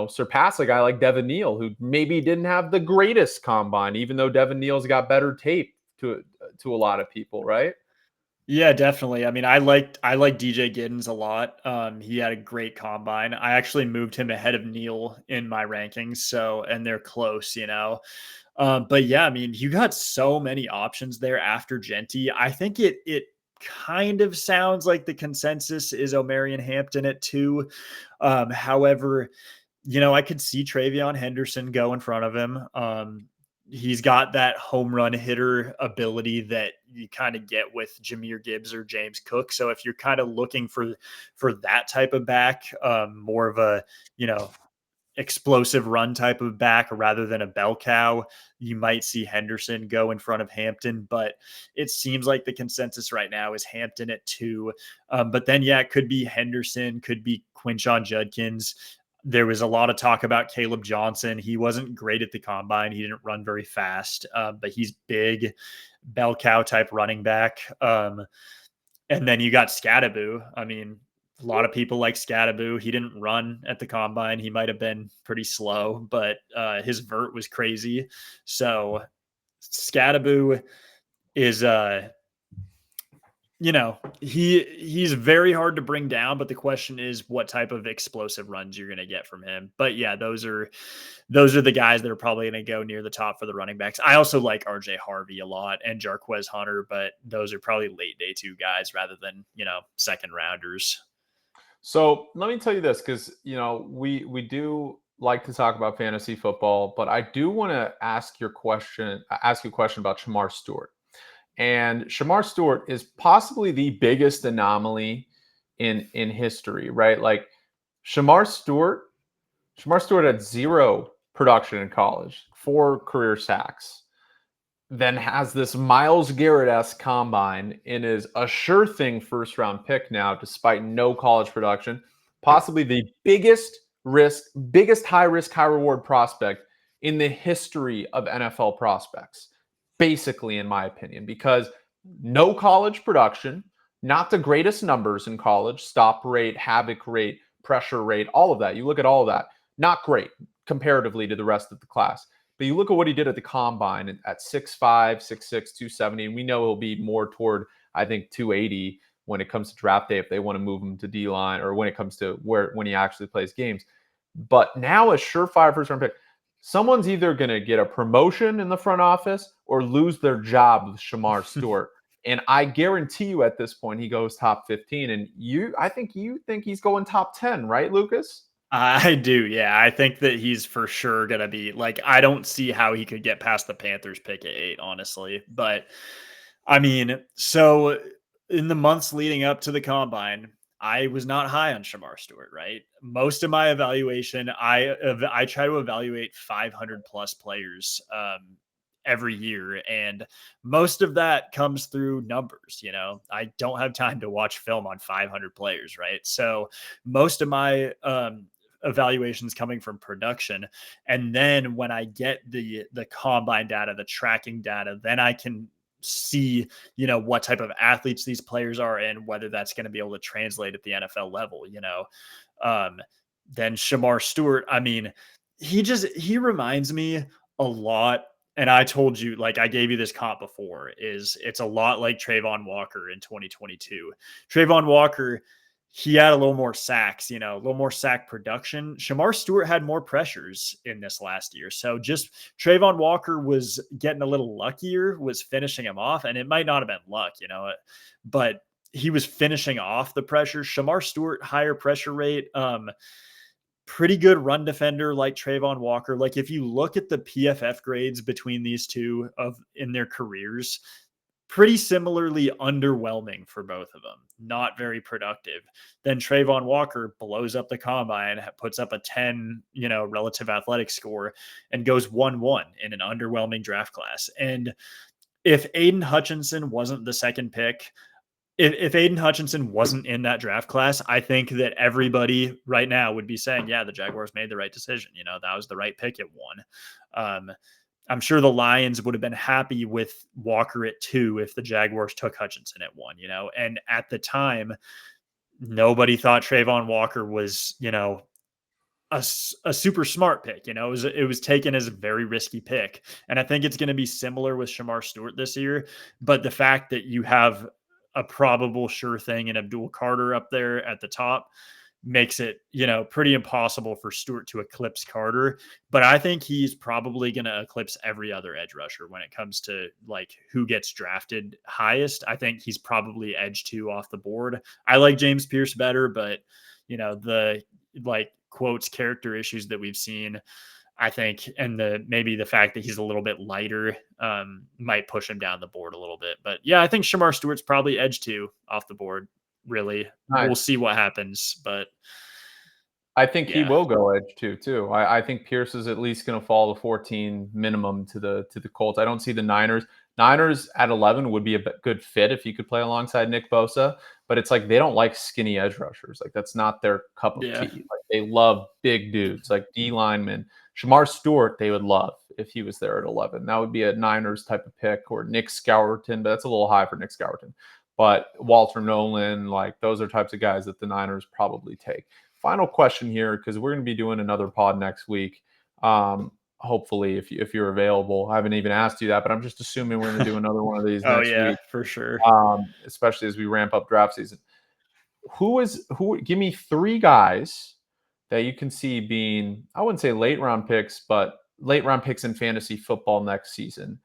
surpass a guy like Devin Neal, who maybe didn't have the greatest combine, even though Devin Neal's got better tape to a lot of people, right? Yeah, definitely. I mean, I like DJ Giddens a lot. He had a great combine. I actually moved him ahead of Neal in my rankings. So, and they're close, but yeah, I mean, you got so many options there after Genty. I think it kind of sounds like the consensus is Omarion Hampton at 2. However, I could see Travion Henderson go in front of him. He's got that home run hitter ability that you kind of get with Jahmyr Gibbs or James Cook. So if you're kind of looking for that type of back, more of a, explosive run type of back rather than a bell cow, you might see Henderson go in front of Hampton, but it seems like the consensus right now is Hampton at 2. But then, yeah, it could be Henderson, could be Quinshon Judkins. There was a lot of talk about Caleb Johnson. He wasn't great at the combine. He didn't run very fast, but he's big, bell cow type running back. And then you got Scadaboo. I mean, a lot of people like Scadaboo. He didn't run at the combine. He might have been pretty slow, but his vert was crazy. So Scadaboo is he's very hard to bring down, but the question is what type of explosive runs you're going to get from him. But yeah, those are the guys that are probably going to go near the top for the running backs. I also like RJ Harvey a lot and Jarquez Hunter, but those are probably late day 2 guys rather than, second rounders. So let me tell you this, because we do like to talk about fantasy football, but I do want to ask you a question about Shamar Stewart. And Shamar Stewart is possibly the biggest anomaly in history, right? Like Shamar Stewart had 0 production in college, 4 career sacks, then has this Myles Garrett-esque combine and is a sure thing first-round pick now, despite no college production. Possibly the biggest high-risk, high-reward prospect in the history of NFL prospects, basically, in my opinion, because no college production, not the greatest numbers in college, stop rate, havoc rate, pressure rate, all of that. You look at all of that, not great comparatively to the rest of the class. But you look at what he did at the combine at 6'5", 6'6", 270, and we know he'll be more toward, I think, 280 when it comes to draft day if they want to move him to D-line, or when it comes to when he actually plays games. But now a surefire first-round pick, someone's either going to get a promotion in the front office or lose their job with Shamar Stewart. And I guarantee you at this point he goes top 15. And I think you think he's going top 10, right, Lucas? I do, yeah. I think that he's for sure going to be, like, I don't see how he could get past the Panthers pick at 8, honestly. But, I mean, so in the months leading up to the combine, I was not high on Shamar Stewart, right? Most of my evaluation, I try to evaluate 500-plus players every year, and most of that comes through numbers. I don't have time to watch film on 500 players, right? So most of my evaluations coming from production, and then when I get the combine data, the tracking data, then I can see what type of athletes these players are and whether that's going to be able to translate at the NFL level. Then Shamar Stewart, I mean, he reminds me a lot. And I told you, like, I gave you this comp before, it's a lot like Trayvon Walker in 2022. Trayvon Walker, he had a little more sacks, a little more sack production. Shamar Stewart had more pressures in this last year. So just Trayvon Walker was getting a little luckier, was finishing him off. And it might not have been luck, but he was finishing off the pressure. Shamar Stewart, higher pressure rate. pretty good run defender like Trayvon Walker. Like if you look at the PFF grades between these two in their careers, pretty similarly underwhelming for both of them. Not very productive. Then Trayvon Walker blows up the combine, puts up a 10, relative athletic score, and goes 1-1 in an underwhelming draft class. And if Aiden Hutchinson wasn't the second pick, if Aiden Hutchinson wasn't in that draft class, I think that everybody right now would be saying, yeah, the Jaguars made the right decision. That was the right pick at 1. I'm sure the Lions would have been happy with Walker at 2 if the Jaguars took Hutchinson at 1, and at the time, nobody thought Trayvon Walker was, a super smart pick. It was taken as a very risky pick. And I think it's going to be similar with Shamar Stewart this year. But the fact that you have a probable sure thing in Abdul Carter up there at the top makes it, pretty impossible for Stewart to eclipse Carter. But I think he's probably going to eclipse every other edge rusher when it comes to like who gets drafted highest. I think he's probably edge 2 off the board. I like James Pierce better, but the like quotes character issues that we've seen, I think, and maybe the fact that he's a little bit lighter might push him down the board a little bit. But yeah, I think Shamar Stewart's probably edge 2 off the board. Really, Nice. We'll see what happens, but I think he will go edge 2 too. I think Pierce is at least going to fall to 14 minimum to the Colts. I don't see the Niners. Niners at 11 would be a good fit if you could play alongside Nick Bosa, but it's like they don't like skinny edge rushers. Like that's not their cup of tea. Like they love big dudes, like D linemen. Shamar Stewart, they would love if he was there at 11. That would be a Niners type of pick, or Nick Scourton, but that's a little high for Nick Scourton. But Walter Nolan, like those are types of guys that the Niners probably take. Final question here, because we're going to be doing another pod next week. Hopefully, if you're available. I haven't even asked you that, but I'm just assuming we're going to do another one of these next week. For sure. Especially as we ramp up draft season. Who? Give me 3 guys that you can see being, I wouldn't say late round picks, but late round picks in fantasy football next season.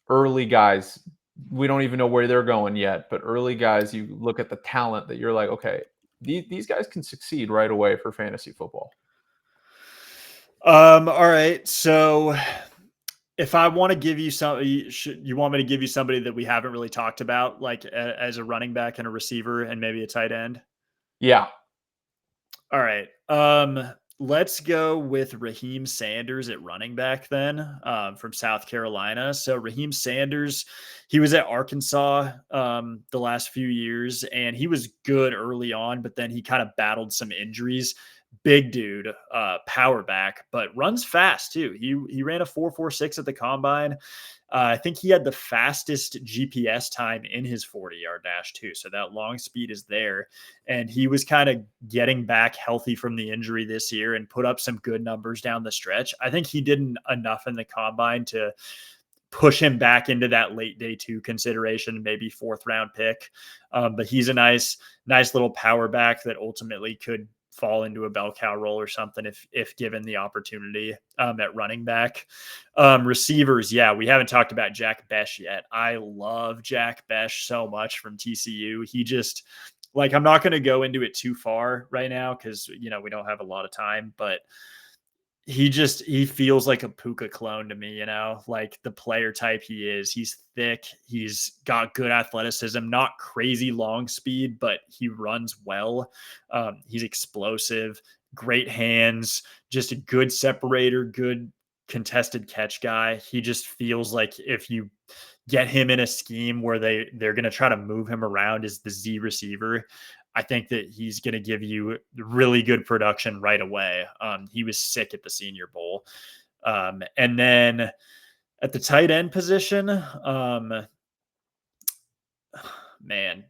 Early guys, we don't even know where they're going yet, but early guys, you look at the talent that you're like, okay, these guys can succeed right away for fantasy football. All right. So if I want to give you you want me to give you somebody that we haven't really talked about, like as a running back and a receiver and maybe a tight end? Yeah. All right. Let's go with Raheem Sanders at running back then, from South Carolina. So Raheem Sanders, he was at Arkansas the last few years, and he was good early on, but then he kind of battled some injuries. Big dude, power back, but runs fast too. He ran a 4.46 at the combine. I think he had the fastest GPS time in his 40-yard dash too. So that long speed is there. And he was kind of getting back healthy from the injury this year and put up some good numbers down the stretch. I think he did enough in the combine to push him back into that late day 2 consideration, maybe 4th round pick. But he's a nice little power back that ultimately could fall into a bell cow role or something if given the opportunity at running back. Receivers, yeah, we haven't talked about Jack Bech yet. I love Jack Bech so much from TCU. He just, like, I'm not going to go into it too far right now because, we don't have a lot of time, but he feels like a Puka clone to me, like the player type he is. He's thick. He's got good athleticism, not crazy long speed, but he runs well. He's explosive, great hands, just a good separator, good contested catch guy. He just feels like if you get him in a scheme where they're going to try to move him around as the Z receiver, I think that he's going to give you really good production right away. He was sick at the Senior Bowl. And then at the tight end position, man,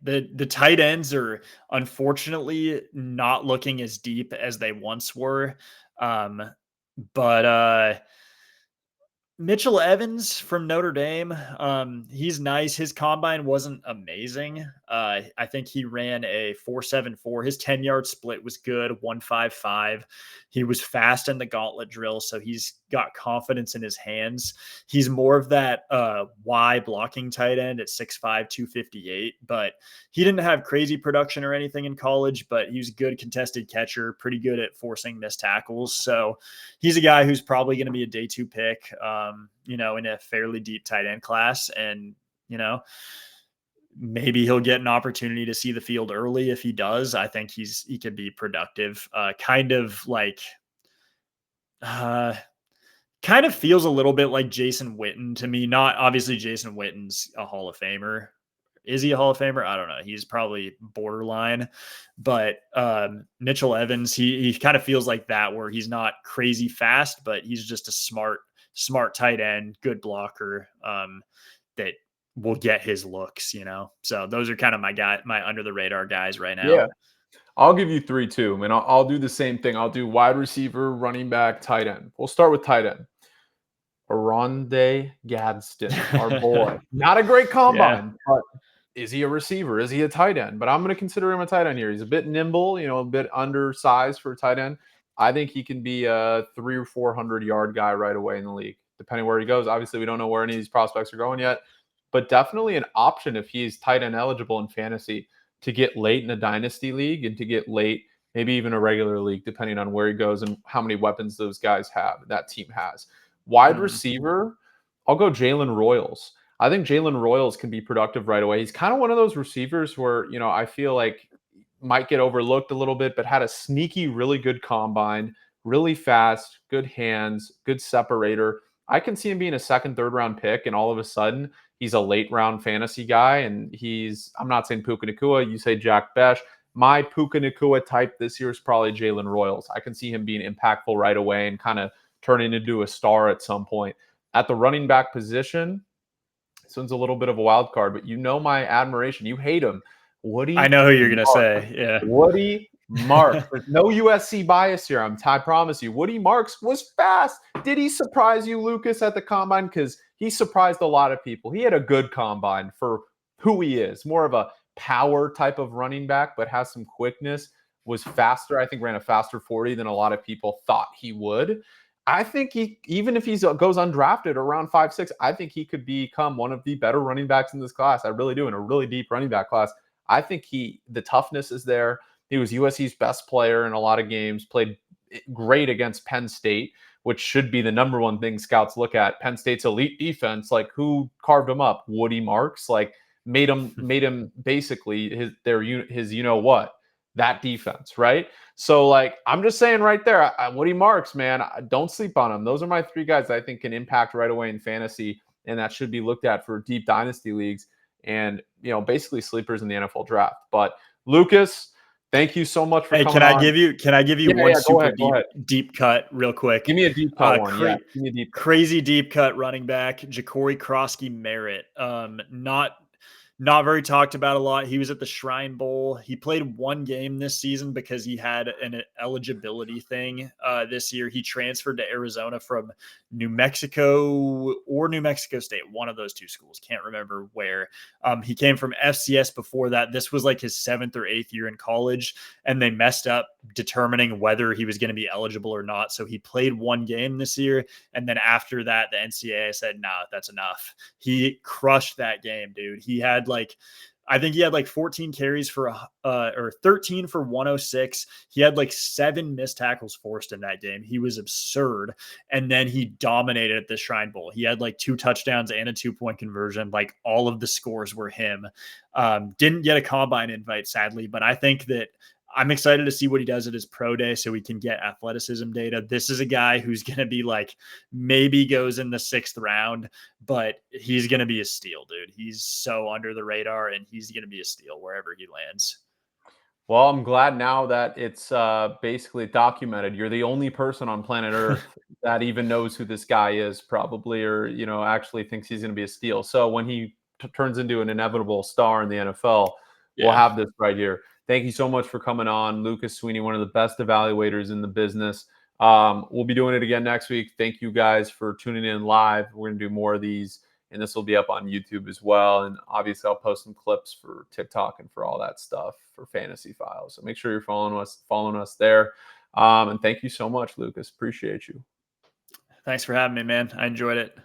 the tight ends are unfortunately not looking as deep as they once were. But Mitchell Evans from Notre Dame, he's nice. His combine wasn't amazing. I think he ran a 4.74. His 10-yard split was good, 1.55. He was fast in the gauntlet drill, so he's got confidence in his hands. He's more of that Y blocking tight end at 6'5", 258, but he didn't have crazy production or anything in college, but he was a good contested catcher, pretty good at forcing missed tackles. So he's a guy who's probably going to be a day 2 pick, in a fairly deep tight end class. And, maybe he'll get an opportunity to see the field early. If he does, I think he could be productive. Kind of feels a little bit like Jason Witten to me. Not obviously Jason Witten's a Hall of Famer. Is he a Hall of Famer? I don't know. He's probably borderline, but Mitchell Evans, he kind of feels like that, where he's not crazy fast, but he's just a smart tight end, good blocker, that will get his looks, So those are kind of my under the radar guys right now. Yeah. I'll give you 3 too. I mean, I'll do the same thing. I'll do wide receiver, running back, tight end. We'll start with tight end. Armand Gadsden, our boy. Not a great combine, but is he a receiver? Is he a tight end? But I'm going to consider him a tight end here. He's a bit nimble, a bit undersized for a tight end. I think he can be a 300 or 400 yard guy right away in the league, depending where he goes. Obviously, we don't know where any of these prospects are going yet, but definitely an option if he's tight end eligible in fantasy to get late in a dynasty league and to get late, maybe even a regular league, depending on where he goes and how many weapons those guys have, that team has. Wide receiver, I'll go Jalen Royals. I think Jalen Royals can be productive right away. He's kind of one of those receivers where, I feel like might get overlooked a little bit, but had a sneaky, really good combine, really fast, good hands, good separator. I can see him being a 2nd, 3rd round pick, and all of a sudden he's a late round fantasy guy. And I'm not saying Puka Nacua, you say Jack Bech. My Puka Nacua type this year is probably Jalen Royals. I can see him being impactful right away and kind of turning into a star at some point. At the running back position, this one's a little bit of a wild card, but my admiration. You hate him. Woody. I know who you're going to say. Yeah. Woody Marks. There's no USC bias here. I promise you. Woody Marks was fast. Did he surprise you, Lucas, at the combine? Because he surprised a lot of people. He had a good combine for who he is. More of a power type of running back, but has some quickness. Was faster. I think ran a faster 40 than a lot of people thought he would. I think even if he goes undrafted around 5'6", I think he could become one of the better running backs in this class. I really do, in a really deep running back class. I think the toughness is there. He was USC's best player in a lot of games, played great against Penn State, which should be the number one thing scouts look at. Penn State's elite defense, like who carved him up? Woody Marks, like made him basically his that defense, right? So I'm just saying right there, Woody Marks, man, don't sleep on him. Those are my 3 guys that I think can impact right away in fantasy, and that should be looked at for deep dynasty leagues and basically sleepers in the NFL draft. But Lucas, thank you so much for coming on. Can I give you one super deep cut real quick? Give me a deep cut one. Give me a deep cut. Crazy deep cut running back, Ja'Cory Krosky Merritt. Not very talked about a lot. He was at the Shrine Bowl. He played 1 game this season because he had an eligibility thing this year. He transferred to Arizona from New Mexico or New Mexico State, one of those 2 schools. Can't remember where. He came from FCS before that. This was like his 7th or 8th year in college, and they messed up determining whether he was going to be eligible or not. So he played 1 game this year, and then after that, the NCAA said, "Nah, that's enough." He crushed that game, dude. He had I think he had 14 carries for or 13 for 106. He had 7 missed tackles forced in that game. He was absurd. And then he dominated at the Shrine Bowl. He had 2 touchdowns and a 2-point conversion. All of the scores were him. Didn't get a combine invite, sadly, but I think that I'm excited to see what he does at his pro day so we can get athleticism data. This is a guy who's going to be maybe goes in the 6th round, but he's going to be a steal, dude. He's so under the radar, and he's going to be a steal wherever he lands. Well, I'm glad now that it's basically documented. You're the only person on planet Earth that even knows who this guy is, probably, or, actually thinks he's going to be a steal. So when he turns into an inevitable star in the NFL, we'll have this right here. Thank you so much for coming on, Lucas Sweeney, one of the best evaluators in the business. We'll be doing it again next week. Thank you guys for tuning in live. We're going to do more of these, and this will be up on YouTube as well. And obviously, I'll post some clips for TikTok and for all that stuff for Fantasy Files. So make sure you're following us there. And thank you so much, Lucas. Appreciate you. Thanks for having me, man. I enjoyed it.